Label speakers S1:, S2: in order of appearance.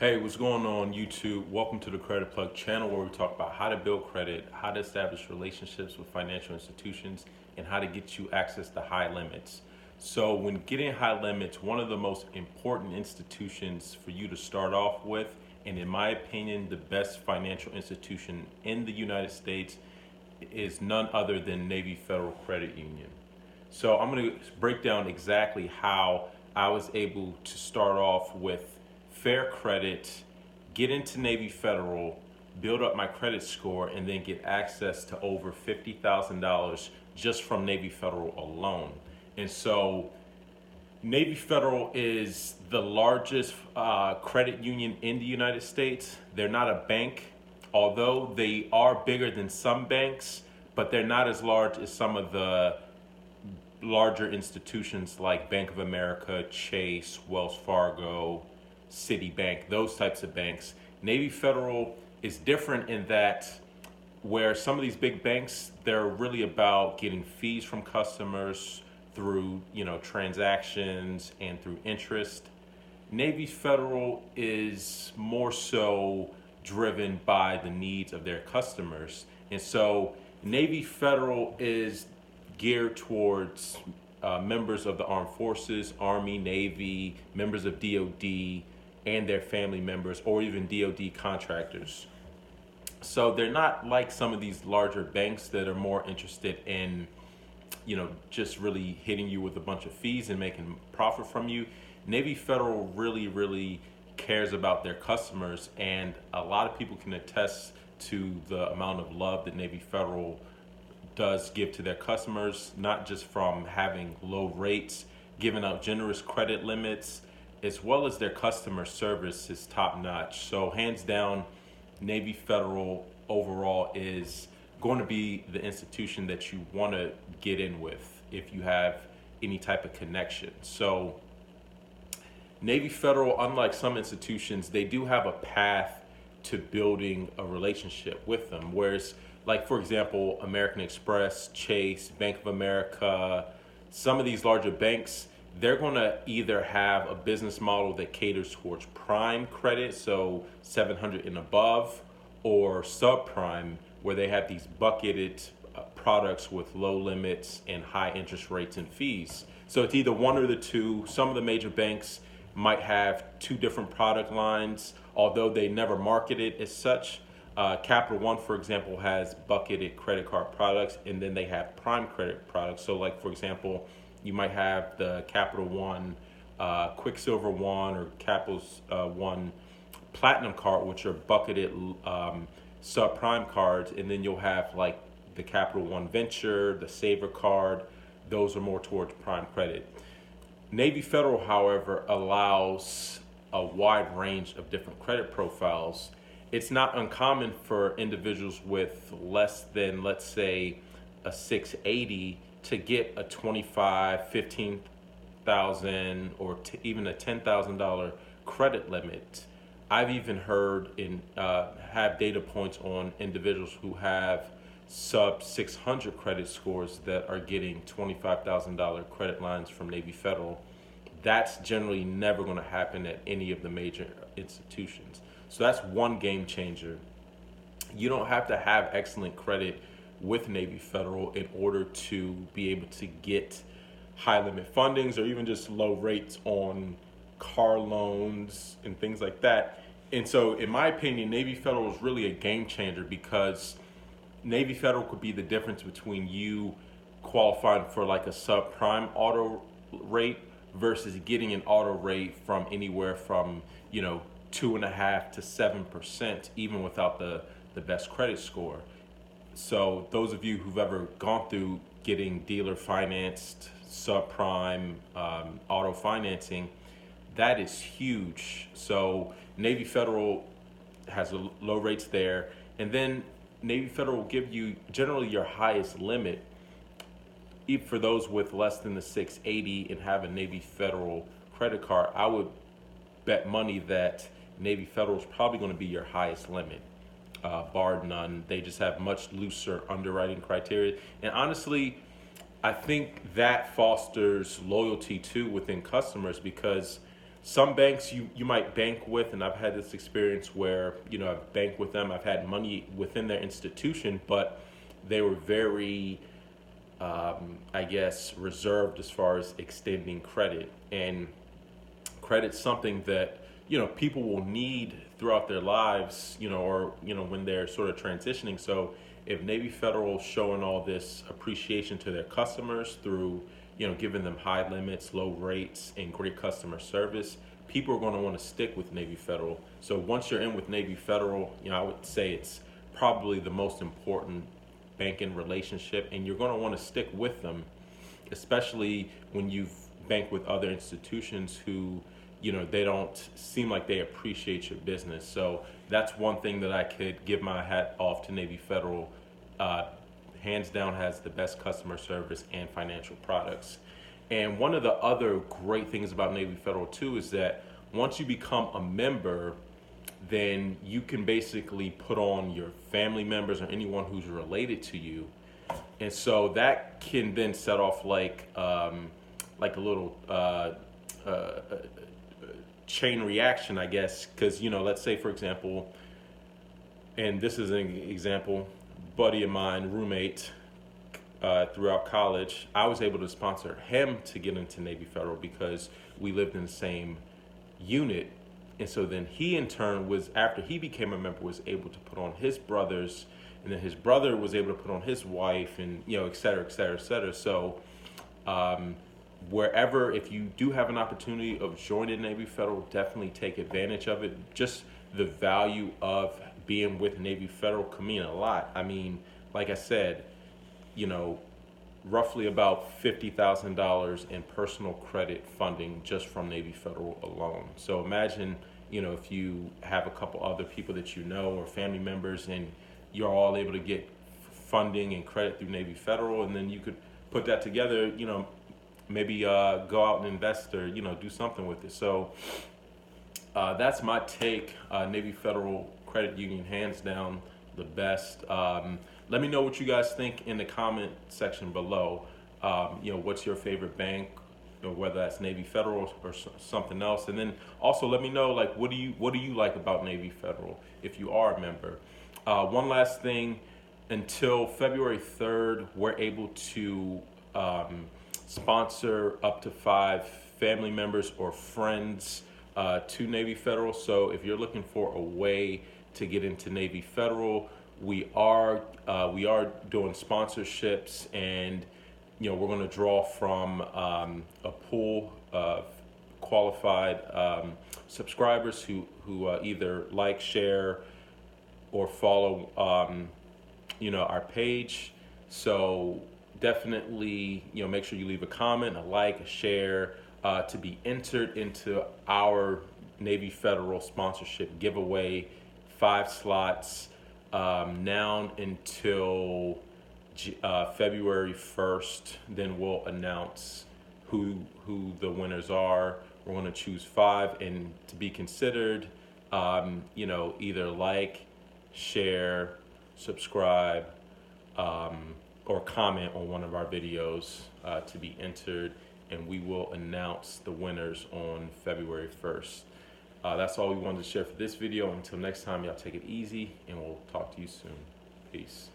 S1: Hey, what's going on YouTube? Welcome to the Credit Plug channel where we talk about how to build credit, how to establish relationships with financial institutions, and how to get you access to high limits. So when getting high limits, one of the most important institutions for you to start off with, and in my opinion, the best financial institution in the United States is none other than Navy Federal Credit Union. So I'm going to break down exactly how I was able to start off with fair credit, get into Navy Federal, build up my credit score, and then get access to over $50,000 just from Navy Federal alone. And so Navy Federal is the largest credit union in the United States. They're not a bank, although they are bigger than some banks, but they're not as large as some of the larger institutions like Bank of America, Chase, Wells Fargo, Citibank, those types of banks. Navy Federal is different in that where some of these big banks, they're really about getting fees from customers through, transactions and through interest. Navy Federal is more so driven by the needs of their customers. And so Navy Federal is geared towards members of the armed forces, Army, Navy, members of DOD, and their family members, or even DOD contractors. So they're not like some of these larger banks that are more interested in, just really hitting you with a bunch of fees and making profit from you. Navy Federal really cares about their customers, and a lot of people can attest to the amount of love that Navy Federal does give to their customers, not just from having low rates, giving out generous credit limits, as well as their customer service is top notch. So hands down, Navy Federal overall is going to be the institution that you want to get in with if you have any type of connection. So Navy Federal, unlike some institutions, they do have a path to building a relationship with them. Whereas, like for example, American Express, Chase, Bank of America, some of these larger banks, they're going to either have a business model that caters towards prime credit, so 700 and above, or subprime, where they have these bucketed products with low limits and high interest rates and fees. So it's either one or the two. Some of the major banks might have two different product lines, although they never market it as such. Capital One, for example, has bucketed credit card products, and then they have prime credit products. So like, for example, you might have the Capital One Quicksilver One or Capital One Platinum card, which are bucketed subprime cards, and then you'll have like the Capital One Venture, the Saver card. Those are more towards prime credit. Navy Federal, however, allows a wide range of different credit profiles. It's not uncommon for individuals with less than, let's say, a 680 to get a 25, 15,000, or even a $10,000 credit limit. I've even heard have data points on individuals who have sub 600 credit scores that are getting $25,000 credit lines from Navy Federal. That's generally never going to happen at any of the major institutions. So that's one game changer. You don't have to have excellent credit with Navy Federal in order to be able to get high limit fundings or even just low rates on car loans and things like that. And so in my opinion, Navy Federal is really a game changer because Navy Federal could be the difference between you qualifying for like a subprime auto rate versus getting an auto rate from anywhere from 2.5% to 7%, even without the best credit score. So those of you who've ever gone through getting dealer financed subprime auto financing, that is huge. So Navy Federal has low rates there, and then Navy Federal will give you generally your highest limit. Even for those with less than the 680 and have a Navy Federal credit card, I would bet money that Navy Federal is probably going to be your highest limit, bar none. They just have much looser underwriting criteria. And honestly, I think that fosters loyalty too within customers because some banks you might bank with, and I've had this experience where, I've banked with them, I've had money within their institution, but they were very, I guess, reserved as far as extending credit. And credit's something that, people will need throughout their lives, or, when they're sort of transitioning. So if Navy Federal is showing all this appreciation to their customers through, giving them high limits, low rates, and great customer service, people are going to want to stick with Navy Federal. So once you're in with Navy Federal, I would say it's probably the most important banking relationship, and you're going to want to stick with them, especially when you've banked with other institutions who, they don't seem like they appreciate your business. So that's one thing that I could give my hat off to Navy Federal. Hands down has the best customer service and financial products. And one of the other great things about Navy Federal too is that once you become a member, then you can basically put on your family members or anyone who's related to you. And so that can then set off like a little chain reaction, I guess, because, let's say, for example, and this is an example, buddy of mine, roommate, throughout college, I was able to sponsor him to get into Navy Federal because we lived in the same unit. And so then he, in turn, was, after he became a member, was able to put on his brothers, and then his brother was able to put on his wife, and, et cetera, et cetera, et cetera. So wherever, if you do have an opportunity of joining Navy Federal, definitely take advantage of it. Just the value of being with Navy Federal can mean a lot. I mean, like I said, roughly about $50,000 in personal credit funding just from Navy Federal alone. So imagine, if you have a couple other people that or family members, and you're all able to get funding and credit through Navy Federal, and then you could put that together, maybe go out and invest, or, do something with it. So that's my take. Navy Federal Credit Union, hands down, the best. Let me know what you guys think in the comment section below. What's your favorite bank, whether that's Navy Federal or something else. And then also let me know, like, what do you like about Navy Federal if you are a member. One last thing, until February 3rd, we're able to sponsor up to 5 family members or friends to Navy Federal. So if you're looking for a way to get into Navy Federal, we are doing sponsorships, and we're going to draw from a pool of qualified subscribers who either like, share, or follow our page. So definitely make sure you leave a comment, a like, a share, to be entered into our Navy Federal sponsorship giveaway. 5 slots now until February 1st. Then we'll announce who the winners are. We're going to choose 5, and to be considered, either like, share, subscribe, or comment on one of our videos to be entered, and we will announce the winners on February 1st. That's all we wanted to share for this video. Until next time, y'all take it easy, and we'll talk to you soon. Peace.